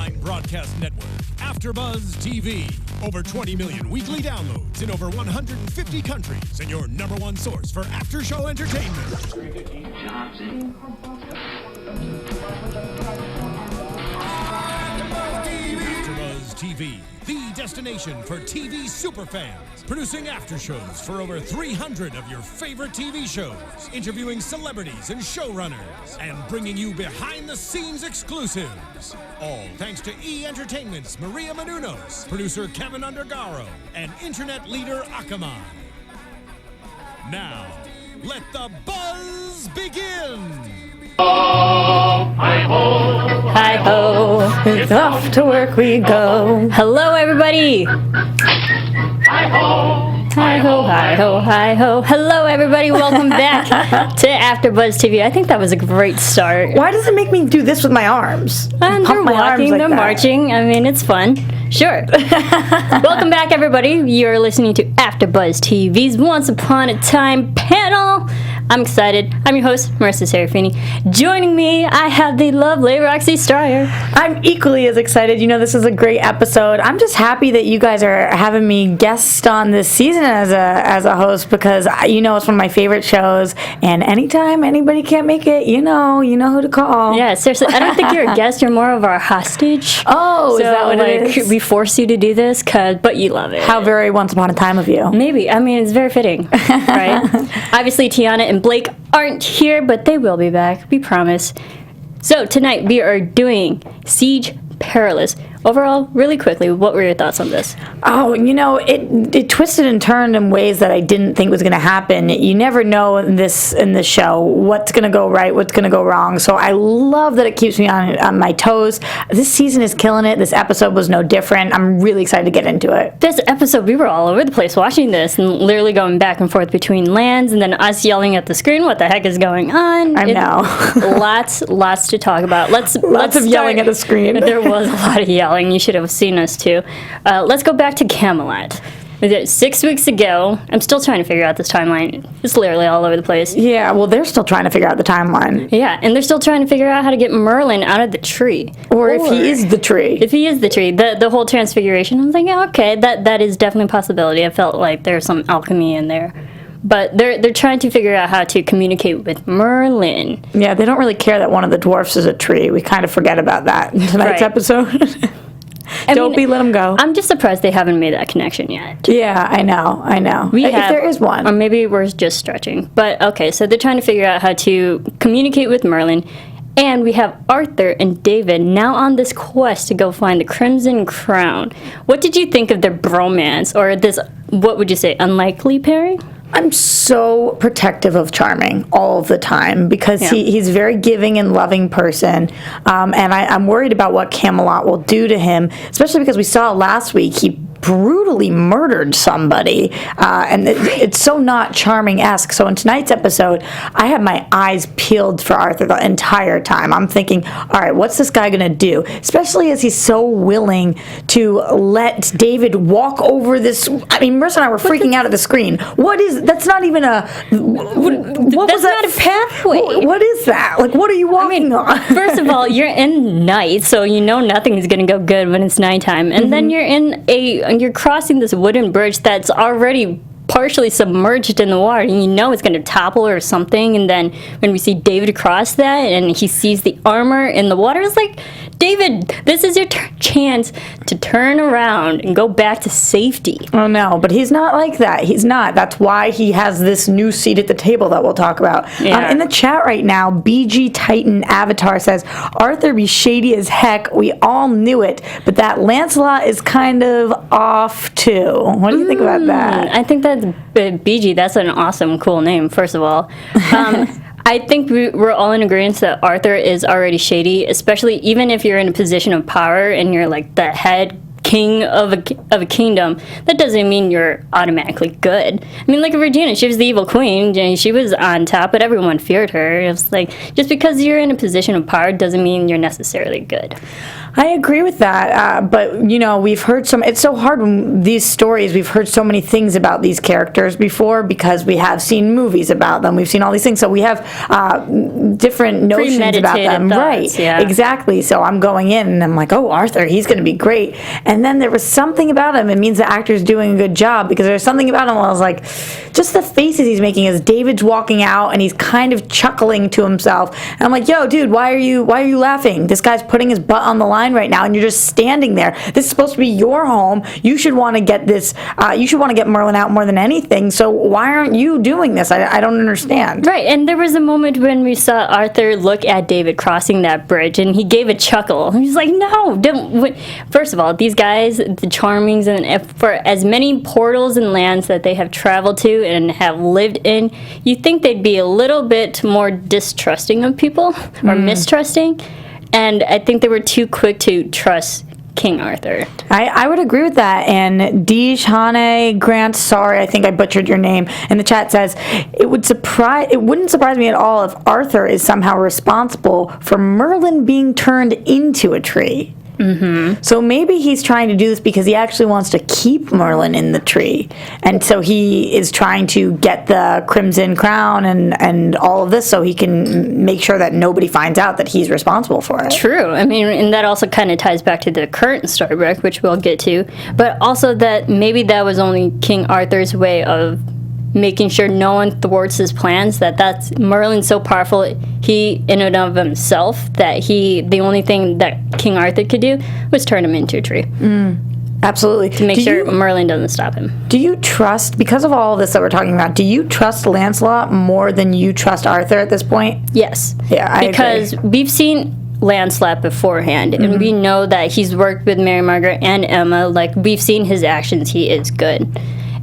online broadcast network, AFTERBUZZ TV. Over 20 million weekly downloads in over 150 countries, and your number one source for after-show entertainment. AFTERBUZZ TV, the destination for TV superfans. Producing after-shows for over 300 of your favorite TV shows. Interviewing celebrities and showrunners. And bringing you behind-the-scenes exclusives. All thanks to E! Entertainment's Maria Menounos, producer Kevin Undergaro, and internet leader Akamai. Now, let the buzz begin! Hi-ho, hi-ho, it's off to work we go. Hello, everybody. Hi-ho, hi-ho, hi-ho, hi-ho. Hello, everybody. Welcome back to AFTERBUZZ TV. I think that was a great start. Why does it make me do this with my arms? And they're walking, they're marching. I mean, it's fun. Sure. Welcome back, everybody. You're listening to AFTERBUZZ TV's Once Upon a Time panel. I'm excited. I'm your host, Marisa Serafini. Joining me, I have the lovely Roxy Striar. I'm equally as excited. You know, this is a great episode. I'm just happy that you guys are having me guest on this season as a host because, you know, it's one of my favorite shows. And anytime anybody can't make it, you know who to call. Yeah, seriously. I don't think you're a guest. You're more of our hostage. Oh, so, is that what it is? We force you to do this, but you love it. How very Once Upon a Time of you. Maybe. I mean, it's very fitting, right? Obviously, Tiana and Blake aren't here, but they will be back. We promise. So tonight we are doing Siege Perilous. Overall, really quickly, what were your thoughts on this? Oh, you know, it twisted and turned in ways that I didn't think was going to happen. You never know in this show what's going to go right, what's going to go wrong. So I love that it keeps me on my toes. This season is killing it. This episode was no different. I'm really excited to get into it. This episode, we were all over the place watching this and literally going back and forth between lands and then us yelling at the screen, what the heck is going on? I know. Lots to talk about. Let's yelling at the screen. There was a lot of yelling. You should have seen us too. Let's go back to Camelot. 6 weeks ago, I'm still trying to figure out this timeline. It's literally all over the place. Yeah, well, they're still trying to figure out the timeline. Yeah, and they're still trying to figure out how to get Merlin out of the tree. Or if he is the tree. If he is the tree. The whole transfiguration, I was like, yeah, okay, that is definitely a possibility. I felt like there's some alchemy in there. But they're trying to figure out how to communicate with Merlin. Yeah, they don't really care that one of the dwarfs is a tree. We kind of forget about that in tonight's episode. Don't let them go. I'm just surprised they haven't made that connection yet. Yeah, I know. If there is one. Or maybe we're just stretching. But, okay, so they're trying to figure out how to communicate with Merlin. And we have Arthur and David now on this quest to go find the Crimson Crown. What did you think of their bromance? Or this, what would you say, unlikely pairing? I'm so protective of Charming all of the time because he's a very giving and loving person. And I'm worried about what Camelot will do to him, especially because we saw last week he brutally murdered somebody. And it's so not Charming-esque. So in tonight's episode, I have my eyes peeled for Arthur the entire time. I'm thinking, all right, what's this guy going to do? Especially as he's so willing to let David walk over this. I mean, Marissa and I were freaking out at the screen. That's not even a... What that's was that? Not a pathway. What is that? Like, what are you walking on? First of all, you're in night, so you know nothing is going to go good when it's nighttime. And then you're crossing this wooden bridge that's already partially submerged in the water, and you know it's going to topple or something. And then when we see David cross that and he sees the armor in the water, it's like, David, this is your chance to turn around and go back to safety. Oh, no, but he's not like that. He's not. That's why he has this new seat at the table that we'll talk about. Yeah. In the chat right now, BG Titan Avatar says, Arthur be shady as heck. We all knew it, but that Lancelot is kind of off, too. What do you think about that? I think that's BG. That's an awesome, cool name, first of all. I think we're all in agreement that Arthur is already shady, especially even if you're in a position of power and you're like the head king of a kingdom, that doesn't mean you're automatically good. I mean, look at Regina. She was the evil queen. And she was on top, but everyone feared her. It was like, just because you're in a position of power doesn't mean you're necessarily good. I agree with that, but, you know, we've heard it's so hard when these stories, we've heard so many things about these characters before because we have seen movies about them, we've seen all these things, so we have different notions about them. Thoughts, right, yeah. Exactly, so I'm going in and I'm like, oh, Arthur, he's going to be great, and then there was something about him, it means the actor's doing a good job, because there's something about him where I was like, just the faces he's making as David's walking out and he's kind of chuckling to himself, and I'm like, yo, dude, why are you laughing? This guy's putting his butt on the line right now, and you're just standing there. This is supposed to be your home. You should want to get this. You should want to get Merlin out more than anything. So why aren't you doing this? I don't understand. Right, and there was a moment when we saw Arthur look at David crossing that bridge, and he gave a chuckle. He's like, "No, don't." First of all, these guys, the Charmings, and for as many portals and lands that they have traveled to and have lived in, you think they'd be a little bit more distrusting of people or mistrusting. And I think they were too quick to trust King Arthur. I would agree with that. And Dijane Grant, sorry, I think I butchered your name, in the chat says, it wouldn't surprise me at all if Arthur is somehow responsible for Merlin being turned into a tree. Mm-hmm. So maybe he's trying to do this because he actually wants to keep Merlin in the tree. And so he is trying to get the Crimson Crown and all of this so he can make sure that nobody finds out that he's responsible for it. True. I mean, and that also kind of ties back to the current storybook, which we'll get to. But also that maybe that was only King Arthur's way of making sure no one thwarts his plans, that's Merlin's so powerful, he in and of himself, that the only thing that King Arthur could do was turn him into a tree. Absolutely. To make sure Merlin doesn't stop him. Do you trust, because of all of this that we're talking about, do you trust Lancelot more than you trust Arthur at this point? Yes. Yeah, I because agree. We've seen Lancelot beforehand, and we know that he's worked with Mary Margaret and Emma. Like, we've seen his actions. He is good.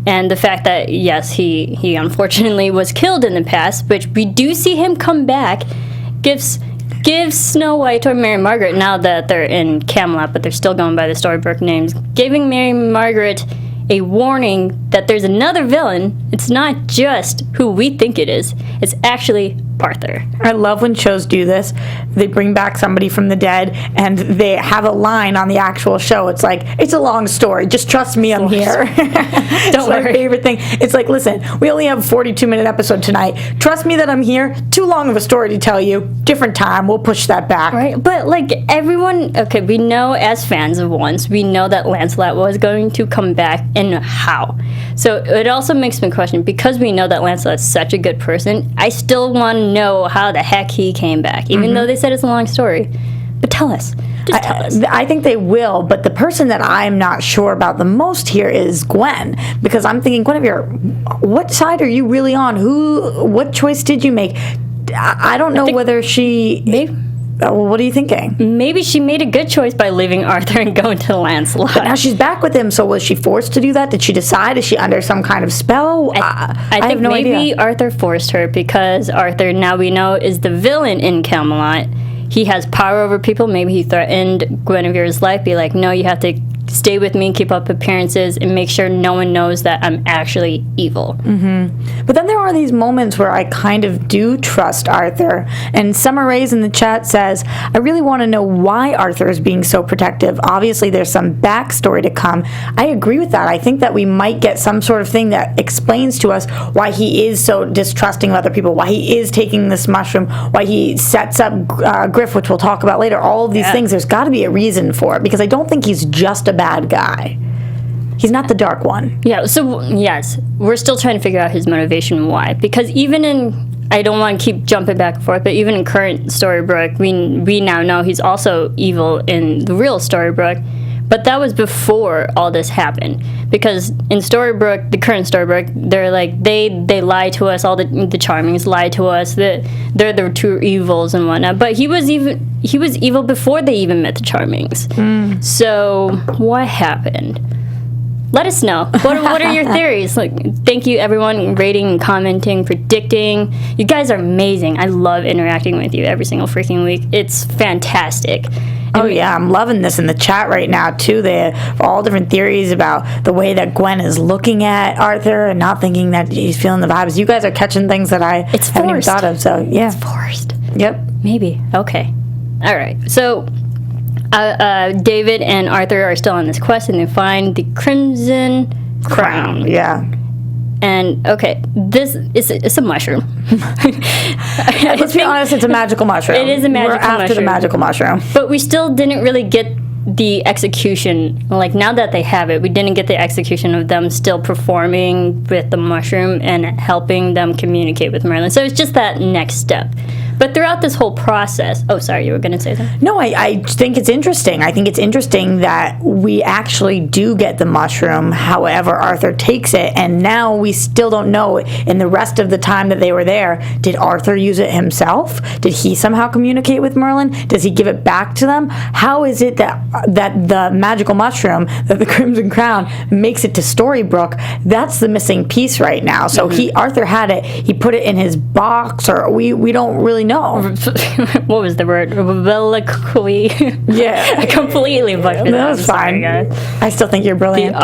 And the fact that, yes, he unfortunately was killed in the past, but we do see him come back, gives Snow White or Mary Margaret, now that they're in Camelot, but they're still going by the storybook names, giving Mary Margaret a warning that there's another villain. It's not just who we think it is. It's actually Arthur. I love when shows do this. They bring back somebody from the dead, and they have a line on the actual show. It's like, it's a long story. Just trust me, I'm here. Don't worry. My favorite thing. It's like, listen, we only have a 42-minute episode tonight. Trust me that I'm here. Too long of a story to tell you. Different time. We'll push that back. Right, but like everyone, okay, we know as fans of Once, we know that Lancelot was going to come back, and how. So it also makes me question, because we know that Lancelot's such a good person, I still want to know how the heck he came back, even though they said it's a long story. But tell us. Just tell us. I think they will, but the person that I'm not sure about the most here is Gwen, because I'm thinking, Guinevere, what side are you really on? What choice did you make? I don't know whether she... Maybe. What are you thinking? Maybe she made a good choice by leaving Arthur and going to Lancelot. But now she's back with him, so was she forced to do that? Did she decide? Is she under some kind of spell? I think have no maybe idea. Arthur forced her, because Arthur, now we know, is the villain in Camelot. He has power over people. Maybe he threatened Guinevere's life, be like, no, you have to stay with me, keep up appearances, and make sure no one knows that I'm actually evil. Mm-hmm. But then there are these moments where I kind of do trust Arthur. And Summer Rays in the chat says, I really want to know why Arthur is being so protective. Obviously, there's some backstory to come. I agree with that. I think that we might get some sort of thing that explains to us why he is so distrusting of other people, why he is taking this mushroom, why he sets up Griff, which we'll talk about later. All of these things, there's got to be a reason for it, because I don't think he's just a bad guy. He's not the dark one. Yeah, so, yes, we're still trying to figure out his motivation why. Because even in, I don't want to keep jumping back and forth, but even in current storybook, we now know he's also evil in the real storybook. But that was before all this happened. Because in storybook, the current storybook, they're like, they lie to us, all the Charmings lie to us, that they're the true evils and whatnot. But he was evil before they even met the Charmings. So what happened? let us know. What are your theories? Like, thank you, everyone, rating, commenting, predicting. You guys are amazing. I love interacting with you every single freaking week. It's fantastic. Oh, yeah, I'm loving this in the chat right now, too. They have all different theories about the way that Gwen is looking at Arthur and not thinking that he's feeling the vibes. You guys are catching things that I haven't even thought of, so, yeah. It's forced. Yep. Maybe. Okay. All right. So, David and Arthur are still on this quest, and they find the Crimson Crown. Yeah. And, okay, this is it's a mushroom. Let's be honest, it's a magical mushroom. It is a magical mushroom. We're after the magical mushroom. But we still didn't really get the execution. Like, now that they have it, we didn't get the execution of them still performing with the mushroom and helping them communicate with Merlin. So it's just that next step. But throughout this whole process... Oh, sorry, you were going to say something? No, I think it's interesting. I think it's interesting that we actually do get the mushroom, however Arthur takes it, and now we still don't know, in the rest of the time that they were there, did Arthur use it himself? Did he somehow communicate with Merlin? Does he give it back to them? How is it that the magical mushroom, that the Crimson Crown, makes it to Storybrooke? That's the missing piece right now. So Arthur had it, he put it in his box, or we don't really know. What was the word? Reliquary. Yeah. I completely fucked it up. That was fine. I still think you're brilliant.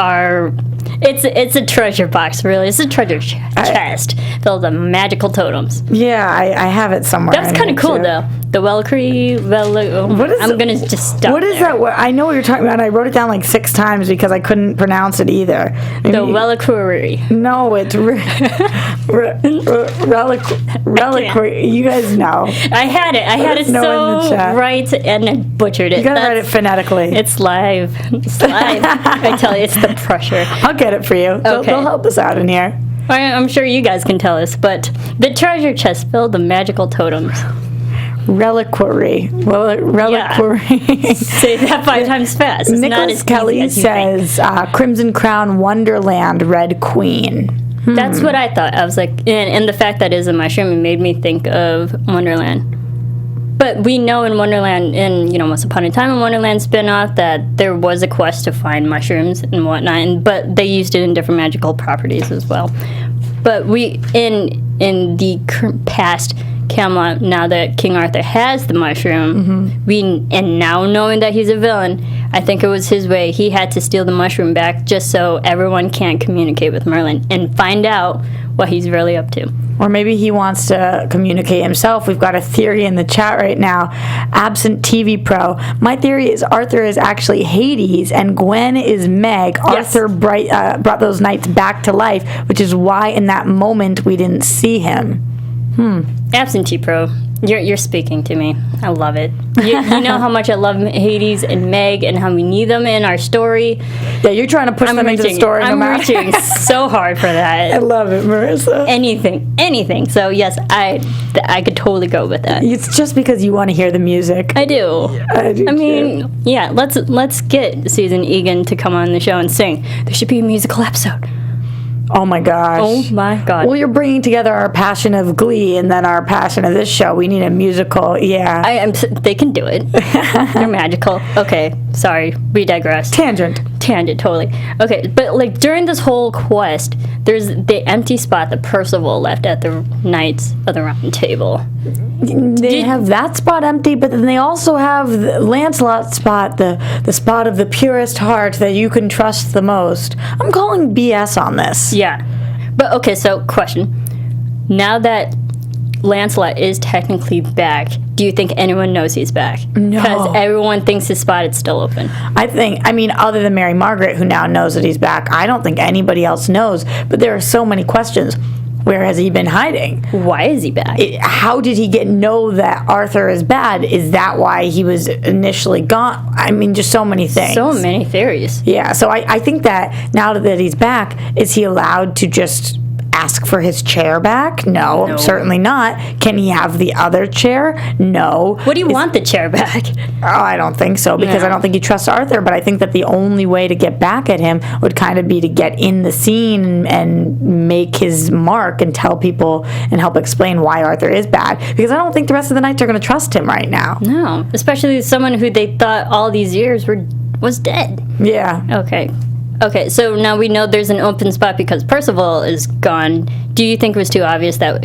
It's a treasure box, really. It's a treasure chest filled with magical totems. Yeah, I have it somewhere. That's kind of cool, though. The reliquary. I'm going to just stop. What is that? I know what you're talking about. I wrote it down like 6 times because I couldn't pronounce it either. The reliquary. No, it's reliquary. You guys know. I had it so right, and I butchered it. You gotta write it phonetically. It's live. It's live. I tell you, it's the pressure. I'll get it for you. Okay. They'll help us out in here. I'm sure you guys can tell us, but the treasure chest filled with magical totems. Reliquary. Reliquary. Yeah. Say that 5 times fast. It's Nicholas Kelly says, Crimson Crown Wonderland Red Queen. That's what I thought. I was like, and the fact that it is a mushroom, it made me think of Wonderland. But we know in Wonderland, Once Upon a Time in Wonderland spin-off, that there was a quest to find mushrooms and whatnot, but they used it in different magical properties as well. But we, in the past Camelot, now that King Arthur has the mushroom, and now knowing that he's a villain, I think it was his way. He had to steal the mushroom back just so everyone can't communicate with Merlin and find out what he's really up to. Or maybe he wants to communicate himself. We've got a theory in the chat right now. Absent TV Pro. My theory is Arthur is actually Hades and Gwen is Meg. Yes. Arthur brought those knights back to life, which is why in that moment we didn't see him. Absentee Pro, you're speaking to me. I love it. You know how much I love Hades and Meg and how we need them in our story. Yeah, you're trying to push them into the story. I'm reaching so hard for that. I love it, Marisa. Anything. So yes, I could totally go with that. It's just because you want to hear the music. I do. I do. I mean, yeah. Let's get Susan Egan to come on the show and sing. There should be a musical episode. Oh my gosh. Oh my god. Well, you're bringing together our passion of Glee and then our passion of this show. We need a musical. Yeah. They can do it. They're magical. Okay. Sorry. We digress. Tangent, totally. Okay. But like during this whole quest, there's the empty spot that Percival left at the Knights of the Round Table. They have that spot empty, but then they also have the Lancelot's spot, the spot of the purest heart that you can trust the most. I'm calling BS on this. Yeah. But okay, so question. Now that Lancelot is technically back, do you think anyone knows he's back? No. Because everyone thinks his spot is still open. I mean, other than Mary Margaret, who now knows that he's back, I don't think anybody else knows. But there are so many questions. Where has he been hiding? Why is he back? How did he know that Arthur is bad? Is that why he was initially gone? I mean, just so many things. So many theories. Yeah, so I think that now that he's back, is he allowed to just ask for his chair back? No, certainly not. Can he have the other chair? No. What do you want the chair back? Oh, I don't think so, because I don't think he trusts Arthur, but I think that the only way to get back at him would kind of be to get in the scene and make his mark and tell people and help explain why Arthur is bad, because I don't think the rest of the knights are going to trust him right now. No, especially someone who they thought all these years was dead. Yeah. Okay. Okay, so now we know there's an open spot because Percival is gone. Do you think it was too obvious that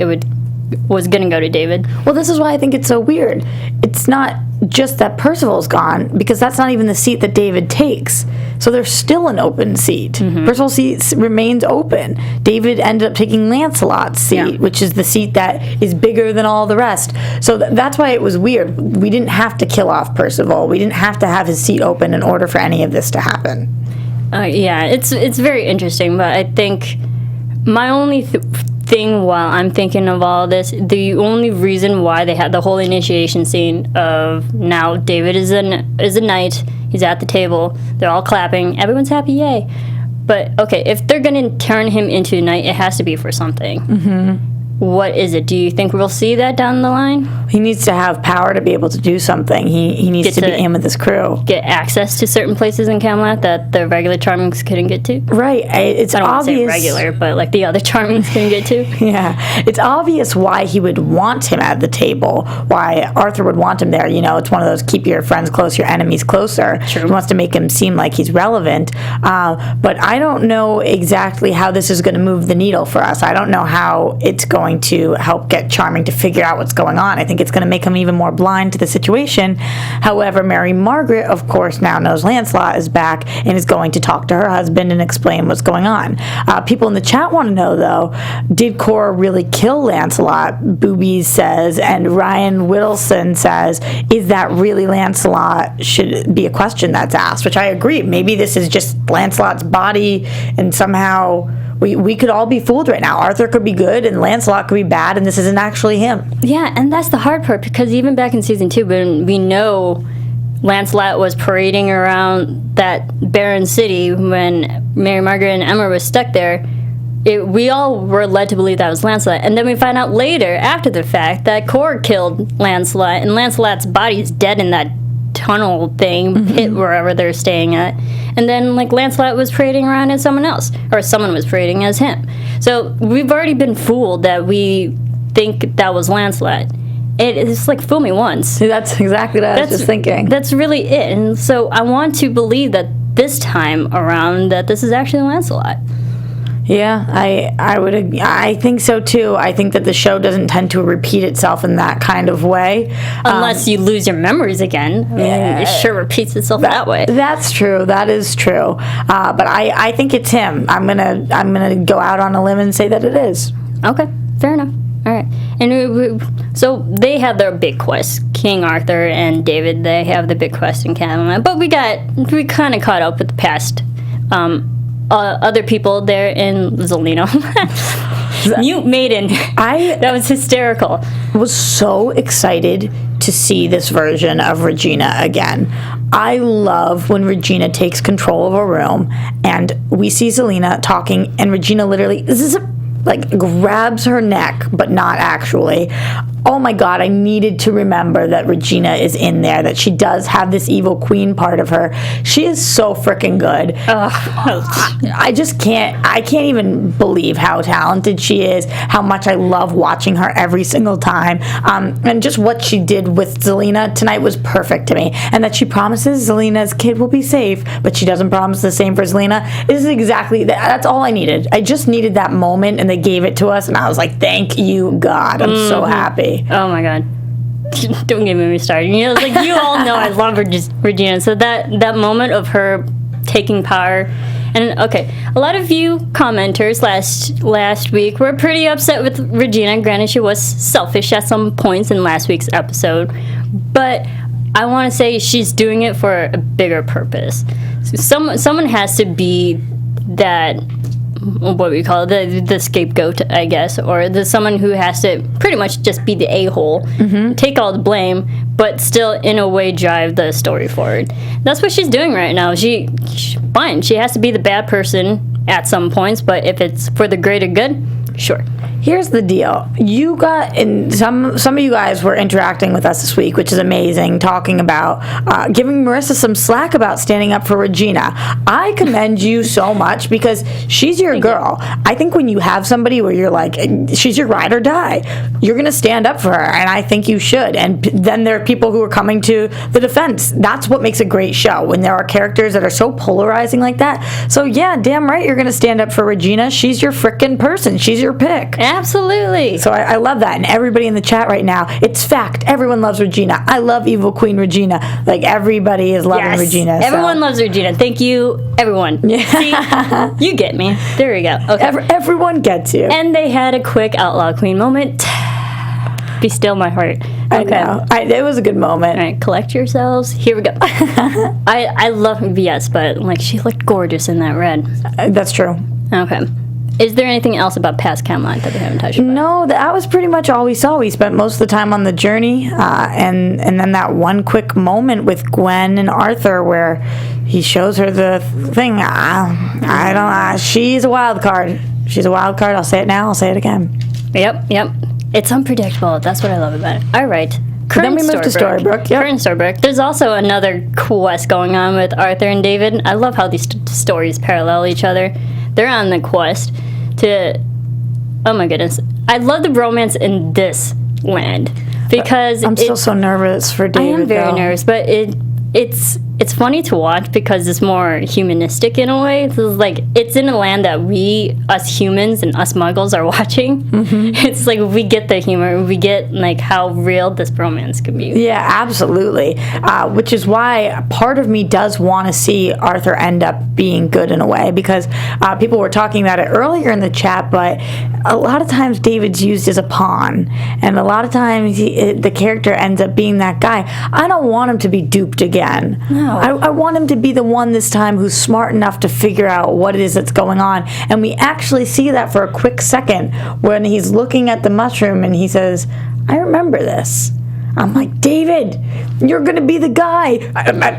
was going to go to David? Well, this is why I think it's so weird. It's not just that Percival's gone, because that's not even the seat that David takes. So there's still an open seat. Percival's seat remains open. David ended up taking Lancelot's seat, which is the seat that is bigger than all the rest. So that's why it was weird. We didn't have to kill off Percival. We didn't have to have his seat open in order for any of this to happen. Yeah, it's very interesting, but I think my only thing while I'm thinking of all this, the only reason why they had the whole initiation scene of now David is a knight, he's at the table, they're all clapping, everyone's happy, yay. But okay, if they're gonna turn him into a knight, it has to be for something. What is it? Do you think we'll see that down the line? He needs to have power to be able to do something. He needs to be in with his crew. Get access to certain places in Camelot that the regular Charmings couldn't get to? Right. It's I don't obvious. want to say regular, but like the other Charmings couldn't get to? Yeah. It's obvious why he would want him at the table, why Arthur would want him there. You know, it's one of those keep your friends close, your enemies closer. True. He wants to make him seem like he's relevant. But I don't know exactly how this is going to move the needle for us. I don't know how it's going to help get Charming to figure out what's going on. I think it's going to make him even more blind to the situation. However, Mary Margaret, of course, now knows Lancelot is back and is going to talk to her husband and explain what's going on. People in the chat want to know, though, did Cora really kill Lancelot? Boobies says, and Ryan Whittleson says, is that really Lancelot? Should be a question that's asked, which I agree. Maybe this is just Lancelot's body and somehow we could all be fooled right now. Arthur could be good and Lancelot could be bad, and this isn't actually him. Yeah, and that's the hard part, because even back in season 2, when we know Lancelot was parading around that barren city when Mary Margaret and Emma were stuck there, we all were led to believe that was Lancelot. And then we find out later, after the fact, that Cora killed Lancelot, and Lancelot's body is dead in that tunnel thing, pit, wherever they're staying at. And then, like, Lancelot was parading around as someone else, or someone was parading as him. So we've already been fooled that we think that was Lancelot. It's like, fool me once. That's exactly what I was just thinking. That's really it. And so I want to believe that this time around that this is actually Lancelot. Yeah, I think so too. I think that the show doesn't tend to repeat itself in that kind of way, unless you lose your memories again. I mean, it sure repeats itself that way. That's true. That is true. But I think it's him. I'm gonna go out on a limb and say that it is. Okay, fair enough. All right, and so they have their big quest. King Arthur and David, they have the big quest in Camelot. But we kind of caught up with the past. Other people there in Zelino. Mute Maiden. That was hysterical. I was so excited to see this version of Regina again. I love when Regina takes control of a room and we see Zelina talking and Regina literally grabs her neck, but not actually. Oh my God, I needed to remember that Regina is in there, that she does have this evil queen part of her. She is so freaking good. I can't even believe how talented she is, how much I love watching her every single time. And just what she did with Zelina tonight was perfect to me. And that she promises Zelina's kid will be safe, but she doesn't promise the same for Zelina. This is exactly, that's all I needed. I just needed that moment, and they gave it to us, and I was like, thank you, God. I'm so happy. Oh my God. Don't get me started. You know, like, you all know I love Regina. So that moment of her taking power. And okay, a lot of you commenters last week were pretty upset with Regina. Granted, she was selfish at some points in last week's episode. But I want to say she's doing it for a bigger purpose. So someone has to be that, what we call it, the scapegoat, I guess, or someone who has to pretty much just be the a-hole, take all the blame, but still in a way drive the story forward. That's what she's doing right now. She has to be the bad person at some points, but if it's for the greater good, sure. Here's the deal. You got, and some of you guys were interacting with us this week, which is amazing, talking about giving Marisa some slack about standing up for Regina. I commend you so much because she's your girl. I think when you have somebody where you're like, she's your ride or die, you're going to stand up for her, and I think you should. And then there are people who are coming to the defense. That's what makes a great show, when there are characters that are so polarizing like that. So yeah, damn right you're going to stand up for Regina. She's your frickin' person. She's your pick. Absolutely. So I love that. And everybody in the chat right now, it's fact. Everyone loves Regina. I love Evil Queen Regina. Like, everybody is loving Regina. Everyone loves Regina. Thank you, everyone. Yeah. See, you get me. There we go. Okay. Everyone gets you. And they had a quick Outlaw Queen moment. Be still, my heart. Okay. I know. It was a good moment. All right, collect yourselves. Here we go. I love, yes, but like, she looked gorgeous in that red. That's true. Okay. Is there anything else about past Camelot that we haven't touched on? No, that was pretty much all we saw. We spent most of the time on the journey, and then that one quick moment with Gwen and Arthur where he shows her the thing. I don't. She's a wild card. She's a wild card. I'll say it now. I'll say it again. Yep. It's unpredictable. That's what I love about it. All right. Then we moved to Storybrooke. Yep. Current Storybrooke. There's also another quest going on with Arthur and David. I love how these stories parallel each other. They're on the quest to... Oh my goodness. I love the romance in this land. Because I'm still so nervous for David, I am very nervous, but it's funny to watch because it's more humanistic in a way. It's in a land that we, us humans and us muggles, are watching. Mm-hmm. It's like we get the humor, we get like how real this romance can be. Yeah, absolutely. Which is why part of me does want to see Arthur end up being good in a way, because people were talking about it earlier in the chat, but a lot of times David's used as a pawn, and a lot of times the character ends up being that guy. I don't want him to be duped again. No. I want him to be the one this time who's smart enough to figure out what it is that's going on. And we actually see that for a quick second when he's looking at the mushroom and he says, I remember this. I'm like, David, you're going to be the guy.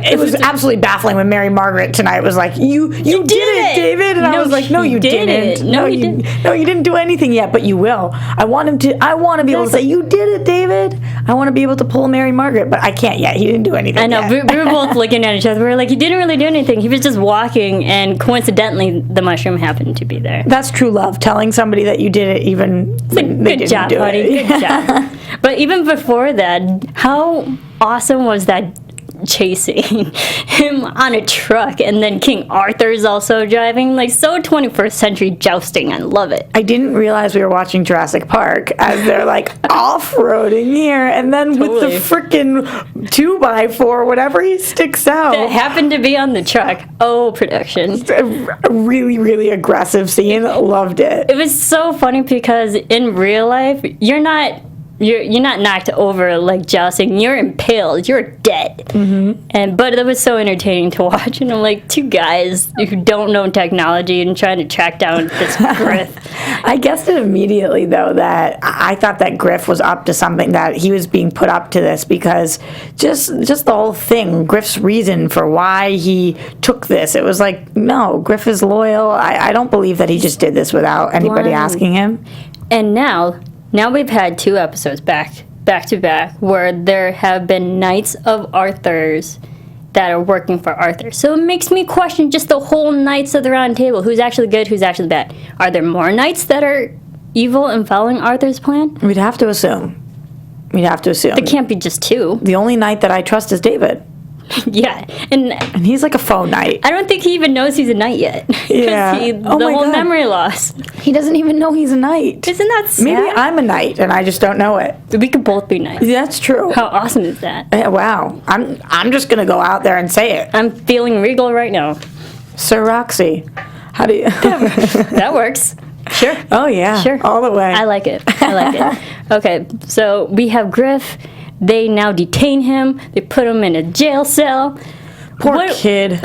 It was absolutely baffling when Mary Margaret tonight was like, you did it, David. And I was like, no, you didn't. No, you didn't. No, you didn't do anything yet, but you will. I want to be able to say, you did it, David. I want to be able to pull Mary Margaret, but I can't yet. He didn't do anything I know. yet. We were both looking at each other. We were like, he didn't really do anything. He was just walking, and coincidentally, the mushroom happened to be there. That's true love. Telling somebody that you did it even when they didn't do it. Good job. But even before that, how awesome was that chasing him on a truck, and then King Arthur's also driving? Like, so 21st century jousting. I love it. I didn't realize we were watching Jurassic Park as they're like off-roading here, and then with the frickin' 2x4, whatever he sticks out. That happened to be on the truck. Oh, production. A really, really aggressive scene. Loved it. It was so funny because in real life, you're not knocked over like jousting. You're impaled. You're dead. Mm-hmm. But it was so entertaining to watch. And I'm like, two guys who don't know technology and trying to track down this Griff. I guessed it immediately, though, that I thought that Griff was up to something, that he was being put up to this, because just the whole thing, Griff's reason for why he took this, it was like, no, Griff is loyal. I don't believe that he just did this without anybody asking him. And now we've had 2 episodes back to back where there have been Knights of Arthur's that are working for Arthur. So it makes me question just the whole Knights of the Round Table. Who's actually good, who's actually bad? Are there more Knights that are evil and following Arthur's plan? We'd have to assume. There can't be just 2. The only knight that I trust is David. Yeah, and he's like a faux knight. I don't think he even knows he's a knight yet. Yeah. The whole memory loss. He doesn't even know he's a knight. Isn't that sad? Maybe I'm a knight and I just don't know it. We could both be knights. That's true. How awesome is that? Yeah, wow. I'm just gonna go out there and say it. I'm feeling regal right now. Sir Roxy. How do you That works. Sure. Oh yeah. Sure. All the way. I like it. Okay, so we have Griff. They now detain him. They put him in a jail cell. Poor kid.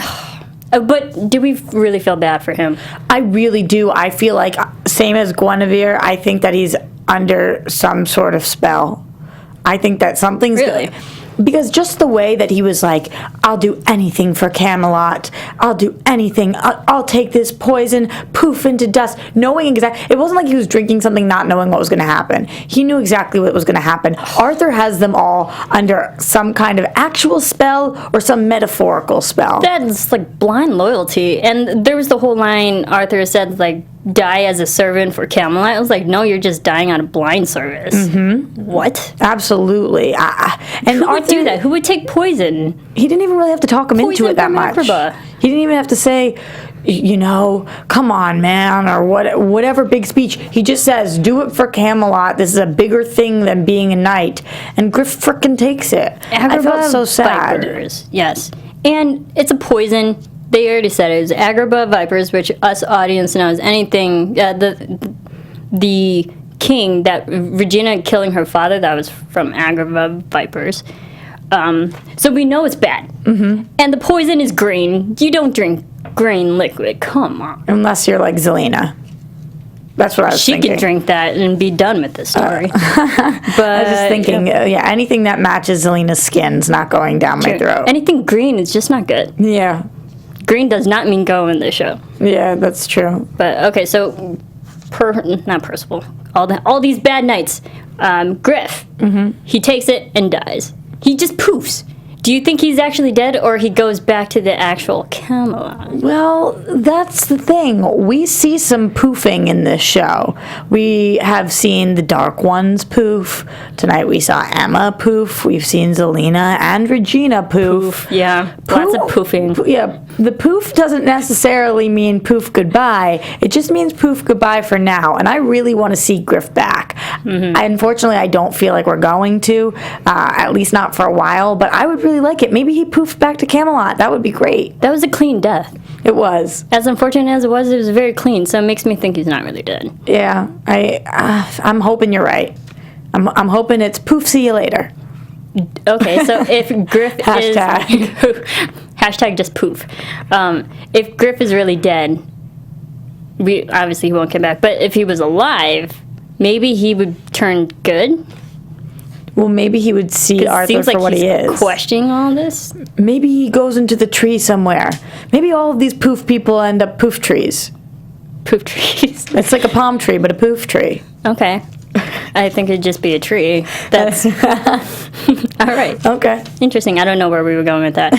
But do we really feel bad for him? I really do. I feel like, same as Guinevere, I think that he's under some sort of spell. I think that something's... Really? Because just the way that he was like, I'll do anything for Camelot. I'll do anything. I'll take this poison, poof, into dust. Knowing exactly. It wasn't like he was drinking something not knowing what was going to happen. He knew exactly what was going to happen. Arthur has them all under some kind of actual spell or some metaphorical spell. That's like blind loyalty. And there was the whole line Arthur said, like, die as a servant for Camelot. I was like, no, you're just dying out of blind service. Mm-hmm. What? Absolutely. And who would do that? Who would take poison? He didn't even really have to talk him into it that much. Agrabah. He didn't even have to say, you know, come on, man, or whatever big speech. He just says, do it for Camelot. This is a bigger thing than being a knight. And Griff frickin' takes it. I felt so sad. Vipers, yes. And it's a poison. They already said it was Agrabah vipers, which us audience knows anything. The king, that Regina killing her father, that was from Agrabah vipers. So we know it's bad. Mm-hmm. And the poison is green. You don't drink green liquid. Come on. Unless you're like Zelena. That's what I was thinking. She could drink that and be done with this story. But I was just thinking, anything that matches Zelena's skin's not going down my throat. Anything green is just not good. Yeah. Green does not mean go in this show. Yeah, that's true. But okay, so not Percival. All these bad knights. Griff. Mm-hmm. He takes it and dies. He just poofs. Do you think he's actually dead, or he goes back to the actual Camelot? Well, that's the thing. We see some poofing in this show. We have seen the Dark Ones poof. Tonight we saw Emma poof. We've seen Zelena and Regina poof. Yeah, lots of poofing. Yeah, the poof doesn't necessarily mean poof goodbye. It just means poof goodbye for now. And I really want to see Griff back. Mm-hmm. Unfortunately, I don't feel like we're going to, at least not for a while. But I would really like it. Maybe he poofed back to Camelot. That would be great. That was a clean death. It was. As unfortunate as it was very clean. So it makes me think he's not really dead. Yeah, I'm hoping you're right. I'm hoping it's poof. See you later. Okay, so if Griff hashtag. Hashtag just poof. If Griff is really dead, obviously he won't come back. But if he was alive, maybe he would turn good. Well, maybe he would see Arthur for what he is. Questioning all this. Maybe he goes into the tree somewhere. Maybe all of these poof people end up poof trees. Poof trees. It's like a palm tree, but a poof tree. Okay. I think it'd just be a tree. That's all right. Okay. Interesting. I don't know where we were going with that.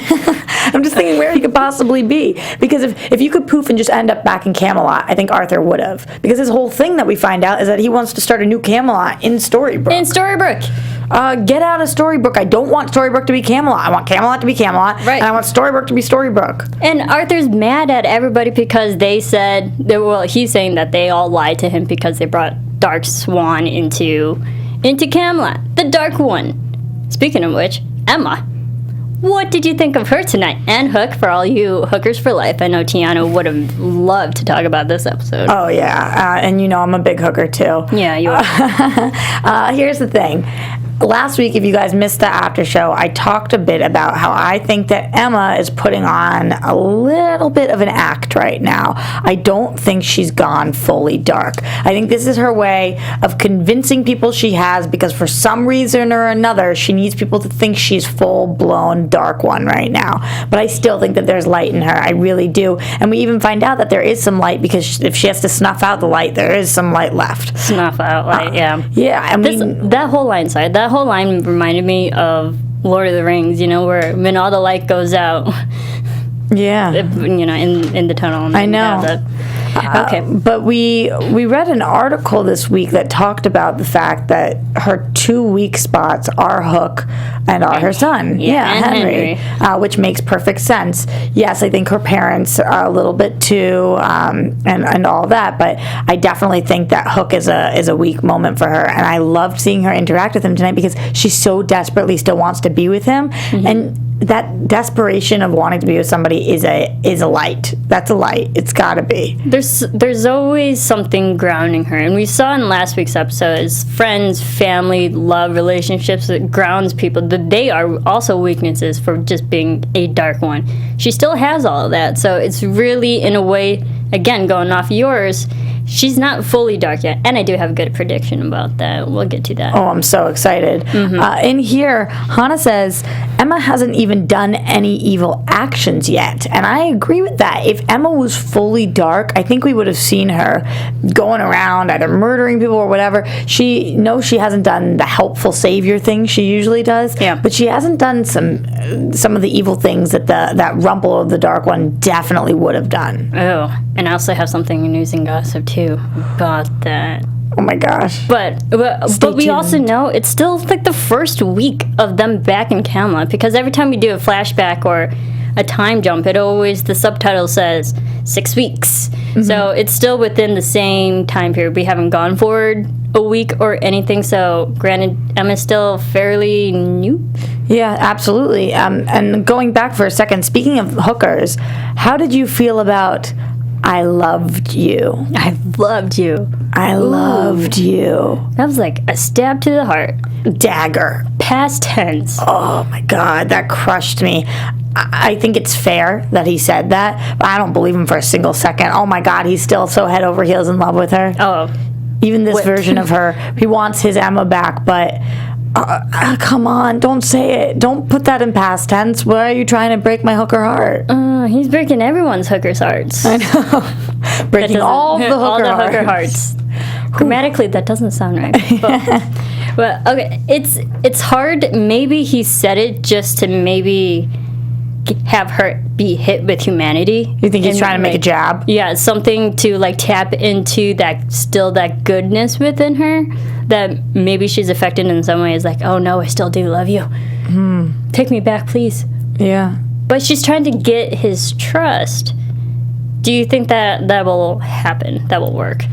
I'm just thinking where he could possibly be. Because if you could poof and just end up back in Camelot, I think Arthur would have. Because his whole thing that we find out is that he wants to start a new Camelot in Storybrooke. In Storybrooke. Get out of Storybrooke. I don't want Storybrooke to be Camelot. I want Camelot to be Camelot. Right. And I want Storybrooke to be Storybrooke. And Arthur's mad at everybody because they said, he's saying that they all lied to him because they brought Dark Swan into Camelot. The Dark One. Speaking of which, Emma. What did you think of her tonight? And Hook, for all you hookers for life. I know Tiana would have loved to talk about this episode. Oh, yeah. And you know I'm a big hooker, too. Yeah, you are. Here's the thing. Last week, if you guys missed the after show, I talked a bit about how I think that Emma is putting on a little bit of an act right now. I don't think she's gone fully dark. I think this is her way of convincing people she has, because for some reason or another, she needs people to think she's full-blown Dark One right now. But I still think that there's light in her. I really do. And we even find out that there is some light, because if she has to snuff out the light, there is some light left. Snuff out light, yeah. Yeah, I mean... That whole line reminded me of Lord of the Rings, where when all the light goes out, yeah, in the tunnel. I know. Okay, but we read an article this week that talked about the fact that her 2 weak spots are Hook and are her son, and Henry. Which makes perfect sense. Yes, I think her parents are a little bit too, and all that, but I definitely think that Hook is a weak moment for her, and I loved seeing her interact with him tonight because she so desperately still wants to be with him, and that desperation of wanting to be with somebody is a light. That's a light. It's gotta be. There's always something grounding her, and we saw in last week's episode is friends, family, love, relationships that grounds people. That they are also weaknesses for just being a Dark One. She still has all of that, so it's really in a way again, going off yours, she's not fully dark yet. And I do have a good prediction about that. We'll get to that. Oh, I'm so excited. In here, Hannah says, Emma hasn't even done any evil actions yet. And I agree with that. If Emma was fully dark, I think we would have seen her going around either murdering people or whatever. She hasn't done the helpful savior thing she usually does. Yeah. But she hasn't done some of the evil things that that Rumple of the Dark One definitely would have done. Oh, and I also have something in news and gossip too about that. Oh my gosh. But we also know it's still like the first week of them back in Camelot, because every time we do a flashback or a time jump, the subtitle says 6 weeks. So it's still within the same time period. We haven't gone forward a week or anything. So granted, Emma's still fairly new. Yeah, absolutely. And going back for a second, speaking of hookers, how did you feel about I loved you? I loved you. I loved you. That was like a stab to the heart. Dagger. Past tense. Oh my God, that crushed me. I think it's fair that he said that, but I don't believe him for a single second. Oh my God, he's still so head over heels in love with her. Oh. Even this version of her, he wants his Emma back, but come on, don't say it. Don't put that in past tense. Why are you trying to break my hooker heart? He's breaking everyone's hooker's hearts. I know. Breaking all the hooker hearts. Grammatically, that doesn't sound right. But okay, it's hard. Maybe he said it just to maybe have her be hit with humanity. You think he's trying to make a jab? Yeah, something to like tap into that goodness within her, that maybe she's affected in some ways, like, oh no, I still do love you. Take me back, please. Yeah. But she's trying to get his trust. Do you think that will happen? That will work?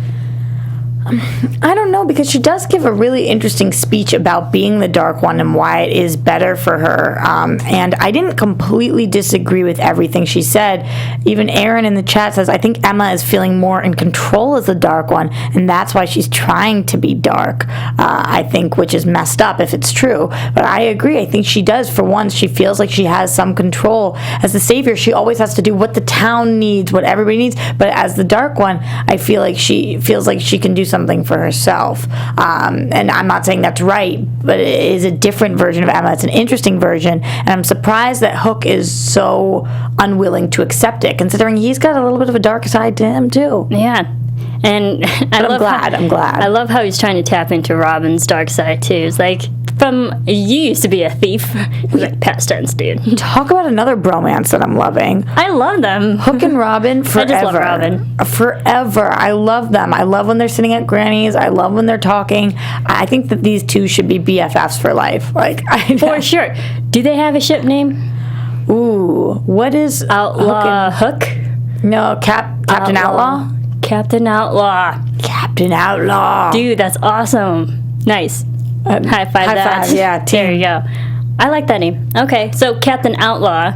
I don't know, because she does give a really interesting speech about being the Dark One and why it is better for her. And I didn't completely disagree with everything she said. Even Aaron in the chat says, I think Emma is feeling more in control as the Dark One, and that's why she's trying to be dark, I think, which is messed up if it's true. But I agree. I think she does. For once, she feels like she has some control. As the Savior, she always has to do what the town needs, what everybody needs. But as the Dark One, I feel like she feels like she can do something for herself. And I'm not saying that's right, but it is a different version of Emma. It's an interesting version, and I'm surprised that Hook is so unwilling to accept it, considering he's got a little bit of a dark side to him too. Yeah. And I'm glad. I love how he's trying to tap into Robin's dark side too. It's like, you used to be a thief. Like, past tense, dude. Talk about another bromance that I'm loving. I love them. Hook and Robin forever. I just love Robin. Forever. I love them. I love when they're sitting at Granny's. I love when they're talking. I think that these two should be BFFs for life. For sure. Do they have a ship name? Ooh, what is Outlaw Hook? No, Captain Outlaw? Captain Outlaw. Captain Outlaw. Dude, that's awesome. Nice. High five, yeah. There you go. I like that name. Okay, so Captain Outlaw.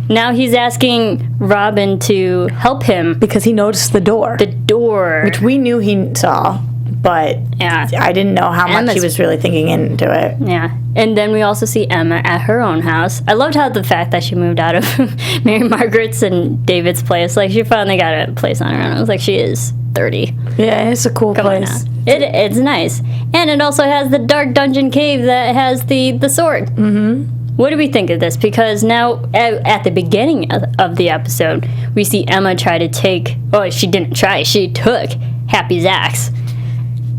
Now he's asking Robin to help him. Because he noticed the door. The door. Which we knew he saw, but yeah. I didn't know how much he was really thinking into it. Yeah. And then we also see Emma at her own house. I loved how the fact that she moved out of Mary Margaret's and David's place. Like, she finally got a place on her own. I was like, she is 30. Yeah, it's a cool place. It's nice. And it also has the dark dungeon cave that has the sword. Mm-hmm. What do we think of this? Because now, at the beginning of the episode, we see Emma try to take... Oh, she didn't try. She took Happy's axe.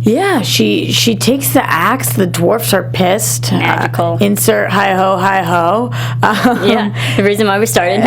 Yeah, she takes the axe. The dwarfs are pissed. Magical. Insert hi-ho, hi-ho. Yeah, the reason why we started.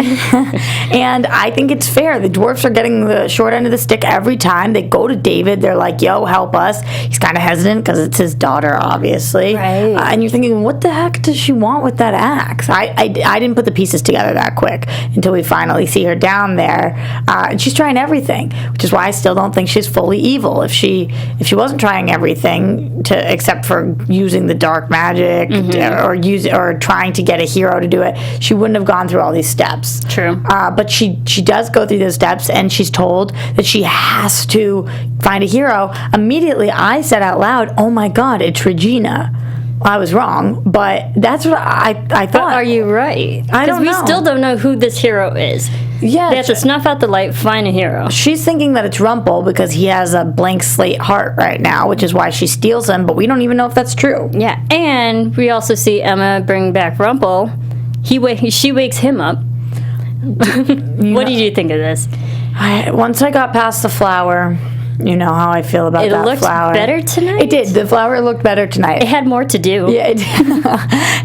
And I think it's fair. The dwarfs are getting the short end of the stick every time. They go to David. They're like, yo, help us. He's kind of hesitant because it's his daughter, obviously. Right. And you're thinking, what the heck does she want with that axe? I didn't put the pieces together that quick until we finally see her down there. And she's trying everything, which is why I still don't think she's fully evil. If she wasn't trying everything except for using the dark magic or trying to get a hero to do it, she wouldn't have gone through all these steps. True. But she does go through those steps, and she's told that she has to find a hero. Immediately I said out loud, oh my God, it's Regina. I was wrong, but that's what I thought. But are you right? I don't know. Because we still don't know who this hero is. Yeah, They have to snuff out the light, find a hero. she's thinking that it's Rumple because he has a blank slate heart right now, which is why she steals him, but we don't even know if that's true. Yeah, and we also see Emma bring back Rumple. She wakes him up. What did you think of this? Once I got past the flower, you know how I feel about that looked flower. better tonight? It did. The flower looked better tonight. It had more to do. Yeah,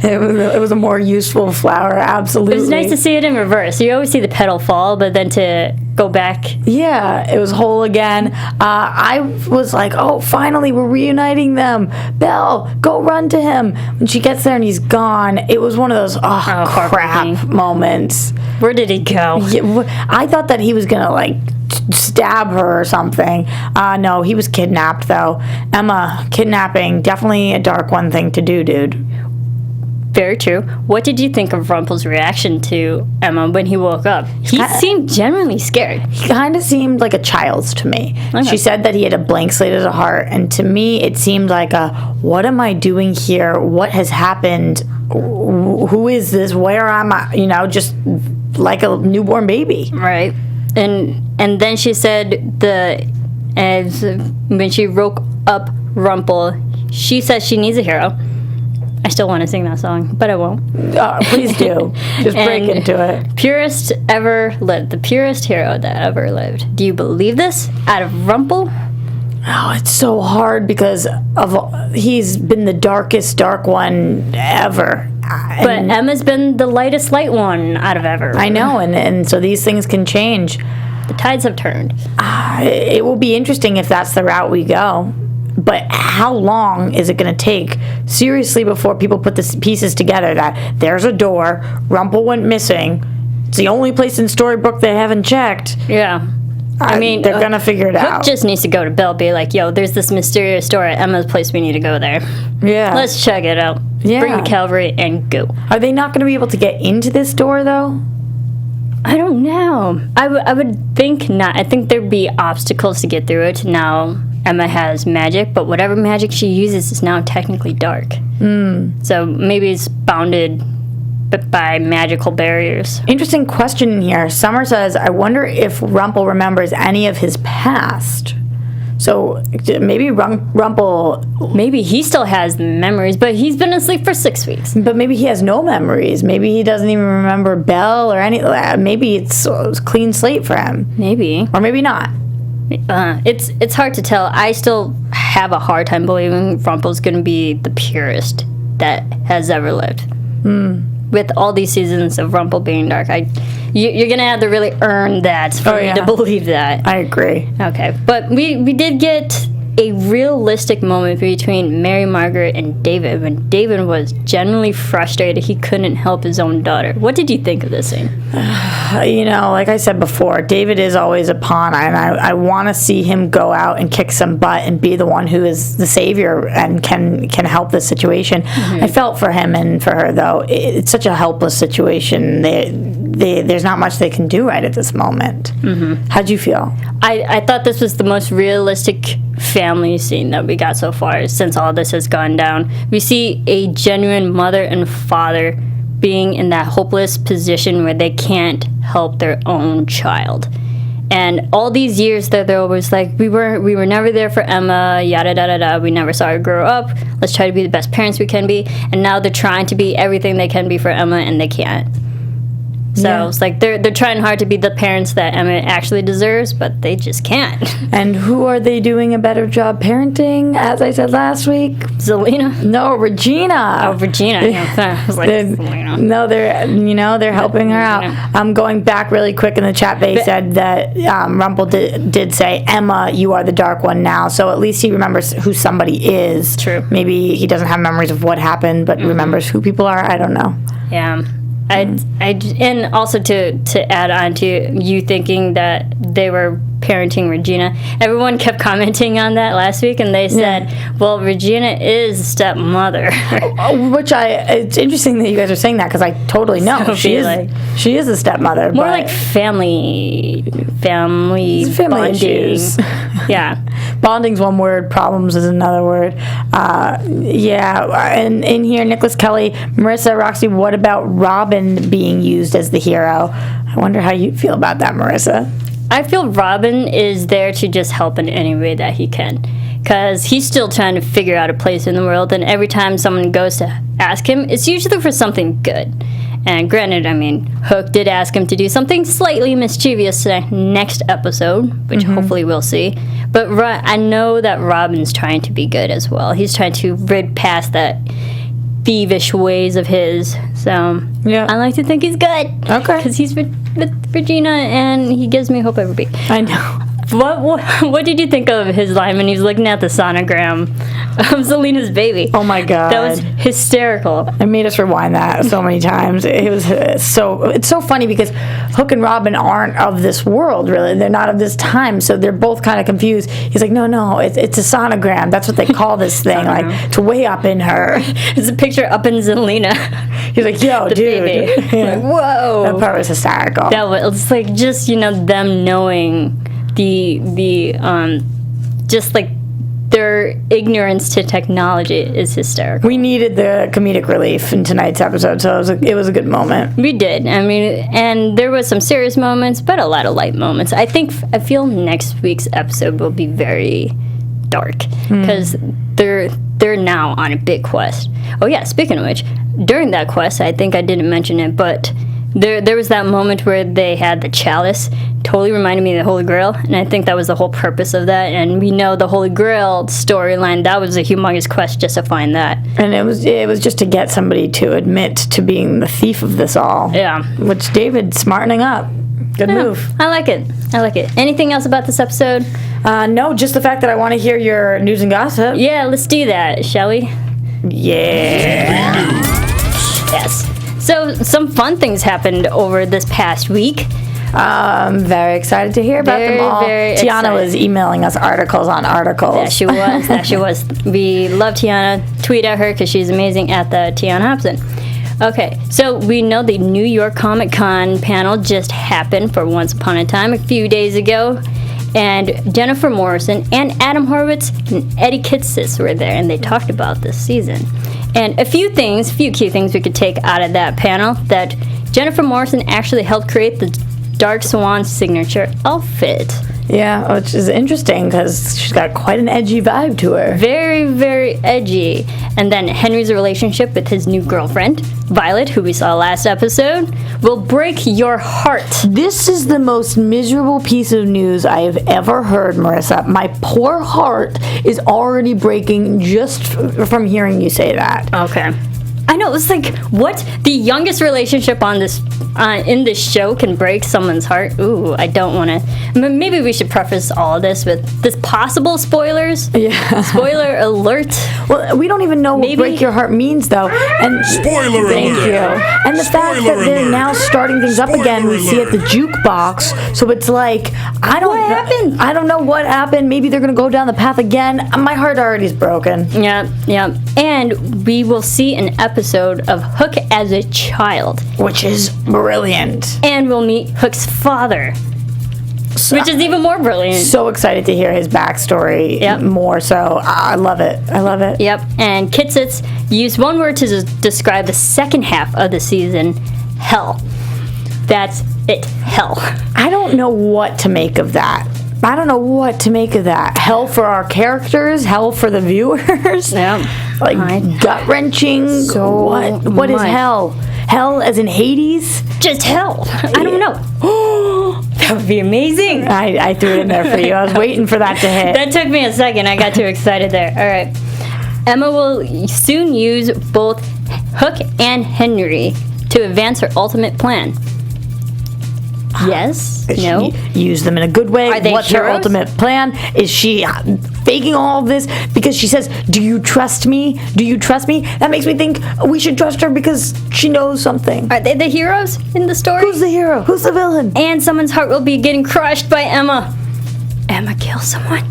it was a more useful flower, absolutely. It was nice to see it in reverse. You always see the petal fall, but then to go back. Yeah, it was whole again. I was like, oh, finally, we're reuniting them. Belle, go run to him. When she gets there and he's gone, it was one of those, crap moments. Where did he go? Yeah, I thought that he was going to, like, stab her or something. No, he was kidnapped, though. Emma, kidnapping, definitely a dark one thing to do, dude. Very true. What did you think of Rumple's reaction to Emma when he woke up? He seemed genuinely scared. He kind of seemed like a child's to me. Okay. She said that he had a blank slate as a heart, and to me it seemed like what am I doing here? What has happened? Who is this? Where am I? You know, just like a newborn baby. Right. And then she said when she woke up Rumple, she says she needs a hero. I still want to sing that song, but I won't. Please do. Just break into it. Purest ever lived. The purest hero that ever lived. Do you believe this? Out of Rumple? Oh, it's so hard because he's been the darkest dark one ever. But Emma's been the lightest light one out of ever. I know, and so these things can change. The tides have turned. It will be interesting if that's the route we go. But how long is it going to take, seriously, before people put the pieces together that there's a door, Rumple went missing, it's the only place in Storybrooke they haven't checked. Yeah. I mean, they're going to figure it out. Hook just needs to go to Belle, be like, yo, there's this mysterious door at Emma's place, we need to go there. Yeah. Let's check it out. Yeah. Bring the cavalry and go. Are they not going to be able to get into this door, though? I don't know. I would think not. I think there'd be obstacles to get through it. Now Emma has magic, but whatever magic she uses is now technically dark. So maybe it's bounded by magical barriers. Interesting question in here. Summer says, I wonder if Rumple remembers any of his past. So maybe Rumple... Maybe he still has memories, but he's been asleep for 6 weeks. But maybe he has no memories. Maybe he doesn't even remember Belle or any... Maybe it's a clean slate for him. Maybe. Or maybe not. It's hard to tell. I still have a hard time believing Rumple's going to be the purest that has ever lived. With all these seasons of Rumple being dark, you're going to have to really earn that for me to believe that. I agree. Okay, but we did get a realistic moment between Mary Margaret and David when David was genuinely frustrated he couldn't help his own daughter. What did you think of this scene? You know, like I said before, David is always a pawn, and I want to see him go out and kick some butt and be the one who is the savior and can help this situation. I felt for him and for her, though. It's such a helpless situation. There's not much they can do right at this moment. How'd you feel? I thought this was the most realistic family scene that we got so far since all this has gone down. We see a genuine mother and father being in that hopeless position where they can't help their own child. And all these years that they're always like, we were never there for Emma, yada da da da, we never saw her grow up, let's try to be the best parents we can be. And now they're trying to be everything they can be for Emma and they can't. So it's like they're trying hard to be the parents that Emma actually deserves, but they just can't. And who are they doing a better job parenting? As I said last week, Zelina? No, Regina. Oh, Regina. Yeah. I was like, Zelina. No, they're helping her out. I'm going back really quick in the chat. They said that Rumple did say, Emma, you are the dark one now. So at least he remembers who somebody is. True. Maybe he doesn't have memories of what happened, but remembers who people are. I don't know. Yeah. And also to add on to you thinking that they were parenting Regina. Everyone kept commenting on that last week, and they said, well, Regina is a stepmother. It's interesting that you guys are saying that, because I totally know. So she is a stepmother. More like family bonding. Issues. Yeah. Bonding's one word, problems is another word. And in here, Nicholas Kelly, Marisa, Roxy, what about Robin being used as the hero? I wonder how you feel about that, Marisa. I feel Robin is there to just help in any way that he can. Because he's still trying to figure out a place in the world, and every time someone goes to ask him, it's usually for something good. And granted, I mean, Hook did ask him to do something slightly mischievous next episode, which hopefully we'll see. But I know that Robin's trying to be good as well. He's trying to rid past that thievish ways of his. So I like to think he's good. Okay. Because he's with Regina, and he gives me hope every week. I know. What did you think of his line when he was looking at the sonogram of Selena's baby? Oh my god, that was hysterical. It made us rewind that so many times. It's so funny, because Hook and Robin aren't of this world, really. They're not of this time, so they're both kind of confused. He's like, no, it's a sonogram. That's what they call this thing. Like, it's way up in her. It's a picture up in Zelena. He's like, yo, the dude. Baby. Yeah. Like, whoa. That part was hysterical. That was like, just them knowing just like their ignorance to technology is hysterical. We needed the comedic relief in tonight's episode, so it was a good moment. We did. I mean, and there was some serious moments, but a lot of light moments. I feel next week's episode will be very dark, because they're now on a big quest. Oh yeah, speaking of which, during that quest, I think I didn't mention it, but there was that moment where they had the chalice. Totally reminded me of the Holy Grail, and I think that was the whole purpose of that. And we know the Holy Grail storyline, that was a humongous quest just to find that. And it was just to get somebody to admit to being the thief of this all. Yeah. Which David's smartening up. Good move. I like it. Anything else about this episode? No, just the fact that I want to hear your news and gossip. Yeah, let's do that, shall we? Yeah. Yes. So, some fun things happened over this past week. Very excited to hear about them all. Very Tiana excited. was emailing us articles on articles. That she was. We love Tiana. Tweet at her because she's amazing at the Tiana Hobson. Okay, so we know the New York Comic Con panel just happened for Once Upon a Time a few days ago. And Jennifer Morrison and Adam Horowitz and Eddie Kitsis were there, and they talked about this season. And a few key things we could take out of that panel, that Jennifer Morrison actually helped create the Dark Swan signature outfit. Yeah, which is interesting because she's got quite an edgy vibe to her. Very, very edgy. And then Henry's relationship with his new girlfriend, Violet, who we saw last episode, will break your heart. This is the most miserable piece of news I have ever heard, Marisa. My poor heart is already breaking just from hearing you say that. Okay. I know, it's like, what? The youngest relationship on this in this show can break someone's heart? Ooh, I don't want to. Maybe we should preface all of this with this possible spoilers. Yeah. Spoiler alert. Well, we don't even know what break your heart means, though. And Spoiler thank alert. you. And the fact that they're now starting things up again, we see at the jukebox. So it's like, I don't know what happened. Maybe they're going to go down the path again. My heart already is broken. Yeah. And we will see an episode of Hook as a child, which is brilliant. And we'll meet Hook's father, which is even more brilliant. So excited to hear his backstory more, so I love it. Yep. And Kitsis used one word to describe the second half of the season: hell. That's it. Hell. I don't know what to make of that. Hell for our characters, hell for the viewers. Yeah. Like gut-wrenching. So what is hell? Hell as in Hades? Just hell. I don't know. That would be amazing. I threw it in there for you. I was waiting for that to hit. That took me a second. I got too excited there. All right. Emma will soon use both Hook and Henry to advance her ultimate plan. Yes? No? Use them in a good way. Are they What's heroes? her ultimate plan? Is she faking all of this because she says, do you trust me? That makes me think we should trust her because she knows something. Are they the heroes in the story? Who's the hero? Who's the villain? And someone's heart will be getting crushed by Emma. Emma kill someone?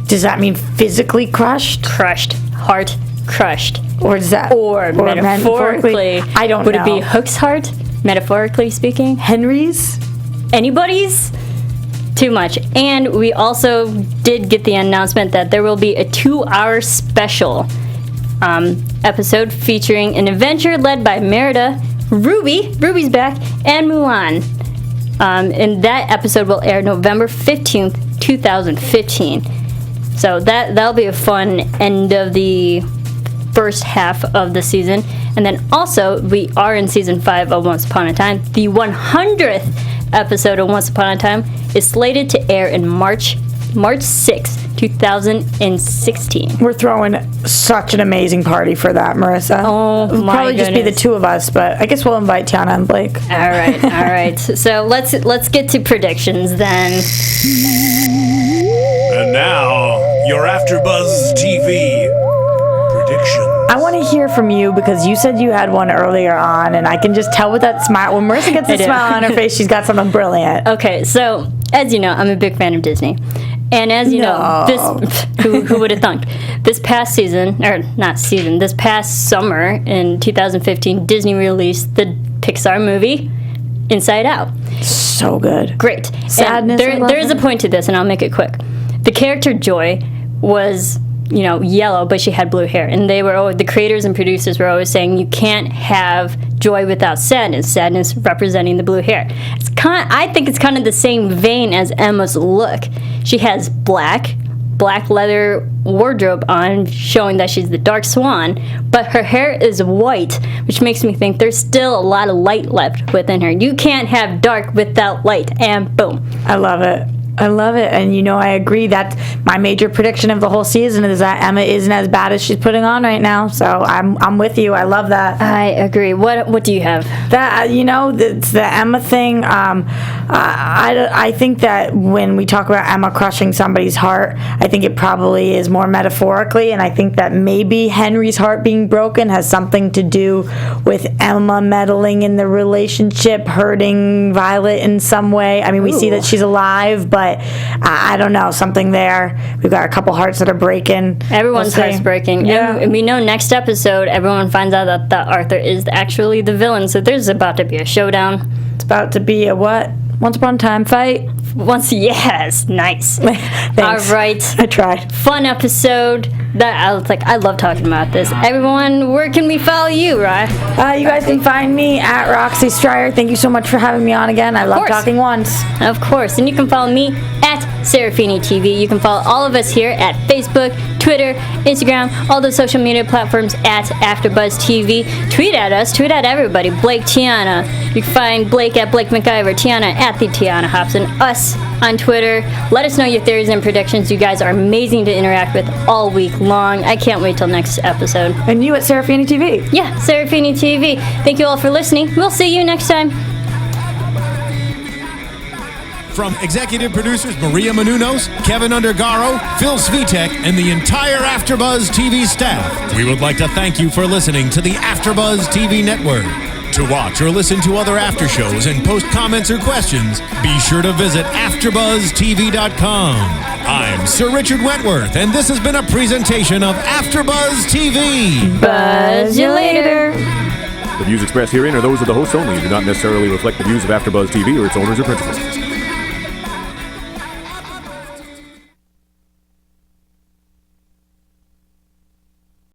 Does that mean physically crushed? Crushed. Heart crushed. Or does that... Or metaphorically. I don't Would know. it be Hook's heart, metaphorically speaking? Henry's? Anybody's? Too much. And we also did get the announcement that there will be a 2-hour special episode featuring an adventure led by Merida, Ruby's back, and Mulan. And that episode will air November 15th, 2015. So that'll be a fun end of the first half of the season. And then also, we are in season 5 of Once Upon a Time. The 100th episode of Once Upon a Time is slated to air in March 6th, 2016. We're throwing such an amazing party for that, Marissa. Oh, It'll my probably just be the goodness. two of us, but I guess we'll invite Tiana and Blake. All right. So let's get to predictions then. And now, your AfterBuzz TV prediction. I want to hear from you because you said you had one earlier on, and I can just tell with that smile. When Marissa gets a I do. smile on her face, she's got something brilliant. Okay, so as you know, I'm a big fan of Disney. And as you know, this who would have thunk? This past season, or not season, this past summer in 2015, Disney released the Pixar movie Inside Out. So good. Great. Sadness, I And love there is a it. point to this, and I'll make it quick. The character Joy was, yellow, but she had blue hair, and the creators and producers were always saying you can't have joy without sadness. Sadness representing the blue hair. I think it's kind of the same vein as Emma's look. She has black leather wardrobe on, showing that she's the Dark Swan, but her hair is white, which makes me think there's still a lot of light left within her. You can't have dark without light, and boom. I love it. And I agree. That's my major prediction of the whole season is that Emma isn't as bad as she's putting on right now. So I'm with you. I love that. I agree. What do you have? That it's the Emma thing. I think that when we talk about Emma crushing somebody's heart, I think it probably is more metaphorically, and I think that maybe Henry's heart being broken has something to do with Emma meddling in the relationship, hurting Violet in some way. I mean, we see that she's alive, but I don't know, something there. We've got a couple hearts that are breaking. Everyone's We'll see. heart's breaking. Yeah. And we know next episode, everyone finds out that Arthur is actually the villain, so there's about to be a showdown. It's about to be a what? Once Upon a Time fight? Yes, nice. Thanks. All right. I tried. Fun episode. I love talking about this. Everyone, where can we follow you, right? You guys can find me at Roxy Striar. Thank you so much for having me on again. I love course. talking once. Of course. And you can follow me at Serafini TV. You can follow all of us here at Facebook, Twitter, Instagram, all the social media platforms at AfterBuzz TV. Tweet at us. Tweet at everybody. Blake, Tiana. You can find Blake at Blake McIver, Tiana at the Tiana Hobson, us on Twitter. Let us know your theories and predictions. You guys are amazing to interact with all week long. I can't wait till next episode. And you at Serafini TV. Yeah, Serafini TV. Thank you all for listening. We'll see you next time. From executive producers Maria Menounos, Kevin Undergaro, Phil Svitek, and the entire AfterBuzz TV staff, we would like to thank you for listening to the AfterBuzz TV network. To watch or listen to other after shows and post comments or questions, be sure to visit AfterBuzzTV.com. I'm Sir Richard Wentworth, and this has been a presentation of AfterBuzz TV. Buzz you later. The views expressed herein are those of the hosts only and do not necessarily reflect the views of AfterBuzz TV or its owners or principals.